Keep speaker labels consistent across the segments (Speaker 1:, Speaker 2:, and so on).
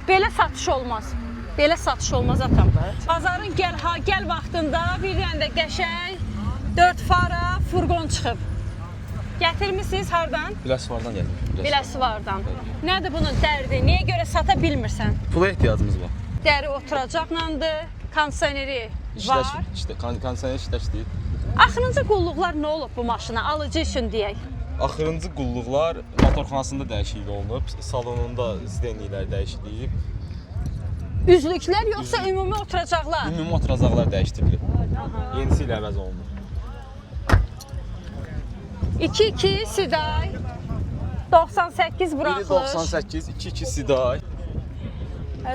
Speaker 1: Belə satış olmaz. Belə satış olmaz atam. Bazarın gəl vaxtında bir dənə də qəşəng 4 fara furqon çıxıb. Gətirmisiniz hardan?
Speaker 2: Biləsuvardan gəlir.
Speaker 1: Biləsuvardan. Nədir bunun dərdi? Niyə görə sata bilmirsən?
Speaker 2: Pula ehtiyacımız var.
Speaker 1: Dəri oturacaqlandır, kondisioneri var.
Speaker 2: Kondisioner işləşdir.
Speaker 1: Axırıncı qulluqlar nə olub bu maşına? Alıcı üçün deyək.
Speaker 2: Axırıncı qulluqlar motorxanasında dəyişiklik olunub, salonunda zidenliklər dəyişilib.
Speaker 1: Üzlüklər yoxsa ümumi oturacaqlar?
Speaker 2: Ümumi oturacaqlar dəyişdirilib. Yenisi ilə əvəz olunub.
Speaker 1: 2-2 Siday, 98 buraxılış.
Speaker 2: 98, 2-2 Siday.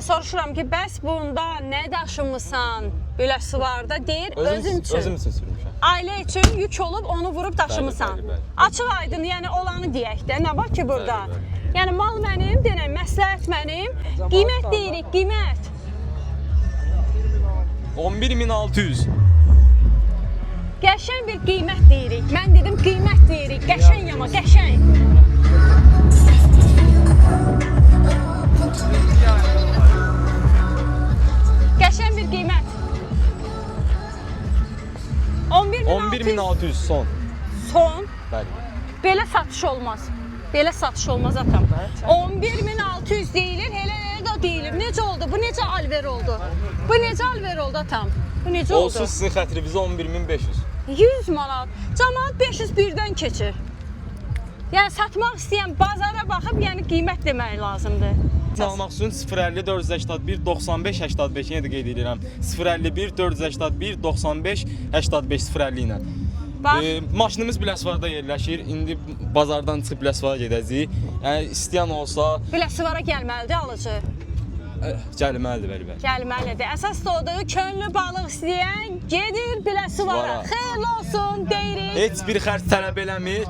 Speaker 1: Soruşuram ki, bəs bunda nə daşımısan? Biləsuvarda deyir, özüm üçün.
Speaker 2: Özüm üçün sürmüşəm.
Speaker 1: Ailə üçün yük olub, onu vurub daşımısan.
Speaker 2: Bəli.
Speaker 1: Açıq aydın, yəni olanı deyək də, nə var ki burada?
Speaker 2: Bəli.
Speaker 1: Yəni mal mənim, denən məsləhət mənim, qiymət deyirik, qiymət.
Speaker 2: 11600.
Speaker 1: Qəşəng bir qiymət deyirik. Mən dedim qiymət deyirik, qəşəng amma qəşəng. Qəşəng bir qiymət.
Speaker 2: 11600 son.
Speaker 1: Son.
Speaker 2: Bəli.
Speaker 1: Belə satış olmaz. Belə satış olmaz atam. 11600 deyilir, elə də deyilir. Necə oldu? Bu necə alver oldu? Bu necə alver oldu atam? Bu necə oldu?
Speaker 2: Olsun sizin xətrinizə 11500.
Speaker 1: 100 manat. Cəmaət 501-dən keçir. Yəni satmaq istəyən bazara baxıb, yəni qiymət demək lazımdır.
Speaker 2: Almaq üçün 050 481 95 85 yenə də qeyd edirəm. 051 481 95 85 050 ilə. Maşınımız Biləsuvarda yerləşir. İndi bazardan çıxıb Biləsuvara gedəcəyik. Yəni istəyən olsa
Speaker 1: Biləsuvara gəlməlidir alıcı.
Speaker 2: Gəlməlidir, bəli.
Speaker 1: Gəlməlidir. Əsas da odur, könlü balıq istəyən gedir Biləsuvara. Xeyirli olsun deyirik.
Speaker 2: Heç bir xərc tələb eləmir.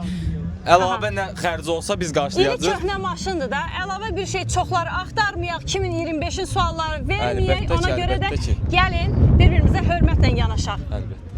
Speaker 2: Əlavə nə xərci olsa biz qarşılayacağıq.
Speaker 1: İndi köhnə maşındır da, əlavə bir şey çoxları axtarmayaq, 2025-in sualları verməyək. Ona görə də gəlin bir-birimizə hörmətlə yanaşaq.
Speaker 2: Əlbəttə.